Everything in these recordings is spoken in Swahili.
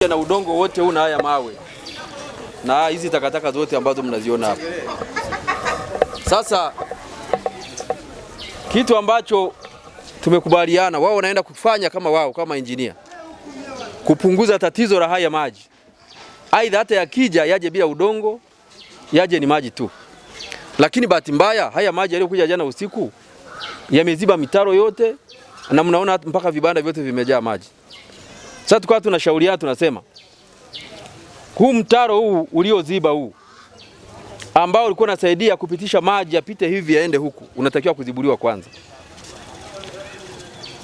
Na udongo wote huu na haya mawe na hizi takataka zote ambazo mnaziona hapa. Sasa kitu ambacho tumekubaliana, wao wanaenda kufanya kama engineer kupunguza tatizo la haya maji, aidha hata yakija yaje bila udongo, yaje ni maji tu. Lakini bahati mbaya haya maji yaliyokuja jana usiku yameziba mitaro yote na mnaona mpaka vibanda vyote vimejaa maji. Sasa tukawa tunashauriana, tunasema huu mtaro huu ulioziba huu ambao ulikuwa unasaidia kupitisha maji yapite hivi yaende huku, unatakiwa kuzibuliwa kwanza,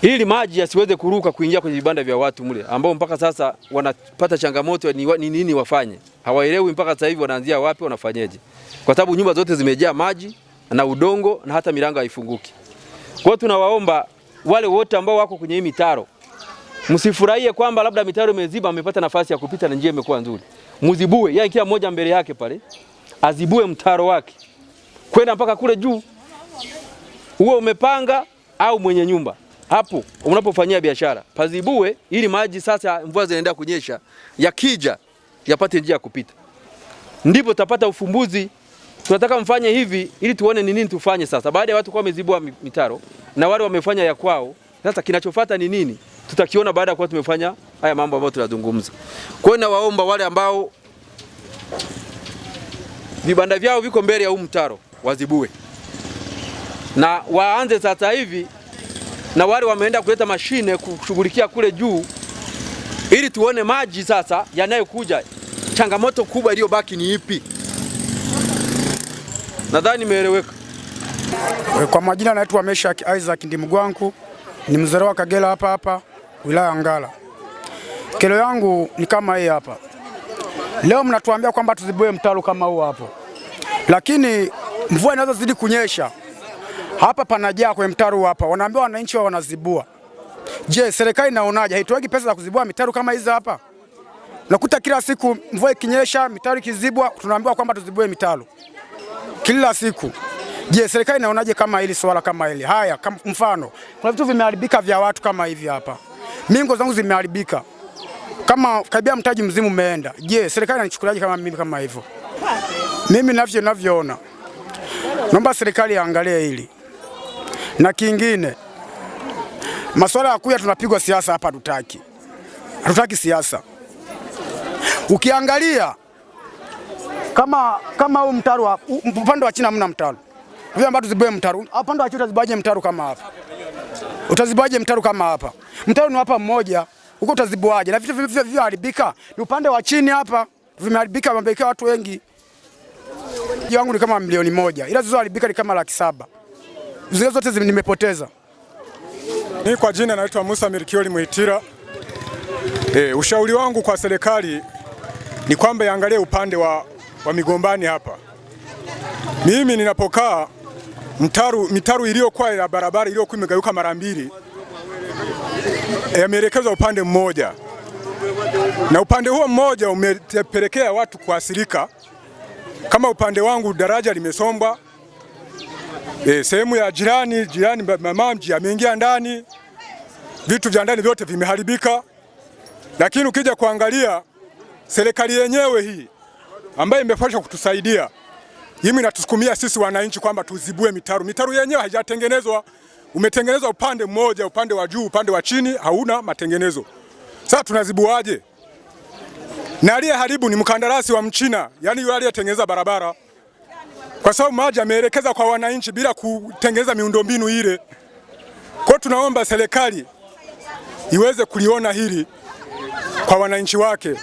ili maji yasiweze kuruka kuingia kwenye vibanda vya watu mle ambao mpaka sasa wanapata changamoto ni nini wafanye. Hawaelewi mpaka sasa hivi wanaanzia wapi, wanafanyeje, kwa sababu nyumba zote zimejaa maji na udongo na hata milango haifunguki. Kwa hiyo tunawaomba wale wote ambao wako kwenye hii mitaro, msifurahie kwamba labda mitaro imeziba, amepata nafasi ya kupita na njia imekuwa nzuri. Muzibue, yani kila mmoja mbele yake pale azibue mtaro wake kwenda mpaka kule juu. Uwe umepanga au mwenye nyumba, hapo unapofanyia biashara pazibue, ili maji sasa mvua zinaenda kunyesha, yakija yapate njia ya kupita. Ndipo tutapata ufumbuzi. Tunataka mfanye hivi ili tuone ni nini tufanye sasa. Baada ya watu kwa wamezibua mitaro na wale wamefanya ya kwao, sasa kinachofuata ni nini? Tutakiona baada ya kuwa tumefanya haya mambo ambayo tunazungumza. Kwa hiyo nawaomba wale ambao vibanda vyao viko mbele ya huu mtaro wazibue, na waanze sasa hivi, na wale wameenda kuleta mashine kushughulikia kule juu, ili tuone maji sasa yanayokuja. Changamoto kubwa iliyobaki ni ipi? Nadhani nimeeleweka. Kwa majina naitwa Meshak Isaac Ndimugwanku, ni mzaliwa wa Kagera hapa wilaya ya Ngara. Kero yangu ni kama hii hapa. Leo mnatuambia kwamba tuzibue mtaro kama huu hapo, lakini mvua inazozidi kunyesha hapa panajaa kwenye mtaro hapa, wanaambia wananchi wao wanazibua. Je, serikali inaonaje? Haitoagi pesa za kuzibua mitaro kama hizi hapa? Nakuta kila siku mvua ikinyesha, mitaro ikizibwa, tunaambiwa kwamba tuzibue mitaro kila siku. Je, serikali inaonaje kama hili swala kama hili? Haya, kama mfano kuna vitu vimeharibika vya watu kama hivi hapa. Mingo zangu zimeharibika. Kama karibia mtaji mzimu umeenda. Je, serikali inanichukuliaje kama mimi kama hivyo? Mimi ninavyoona, naomba serikali iangalie hili. Na kingine, masuala ya kuya tunapigwa siasa hapa, hatutaki. Hatutaki siasa. Ukiangalia kama huu mtaro upande wa China hamna mtaro. Vile ambao tuzibue mtaro, upande wa China utazibaje mtaro kama hapa? Utazibaje mtaro kama hapa? Mtaro ni hapa mmoja, huko utazibuaje? Na vitu vilivyoharibika ni upande wa chini hapa, vimeharibika, wamebekea watu wengi. Yangu ni kama milioni 1, ila zilizoharibika ni kama 700,000. Zile zote nimepoteza. Mimi kwa jina naitwa Musa Mirkioli Muhitira. Ushauri wangu kwa serikali ni kwamba iangalie upande wa Migombani hapa. Mimi ninapokaa mitaru iliyokuwa ya barabara iliyokuwa imegeuka mara 2 yameelekezwa upande mmoja, na upande huo mmoja umepelekea watu kuathirika. Kama upande wangu daraja limesombwa, sehemu ya jirani mamamji ameingia ndani, vitu vya ndani vyote vimeharibika. Lakini ukija kuangalia serikali yenyewe hii ambayo imefanya kutusaidia, hii inatusukumia sisi wananchi kwamba tuzibue mitaro. Mitaro yenyewe haijatengenezwa, umetengenezwa upande mmoja, upande wa juu, upande wa chini hauna matengenezo. Sasa tunazibuaje? Na aliyeharibu ni mkandarasi wa Mchina, yani yule aliyetengeneza barabara, kwa sababu maji ameelekeza kwa wananchi bila kutengeneza miundombinu ile. Kwa tunaomba serikali iweze kuliona hili kwa wananchi wake.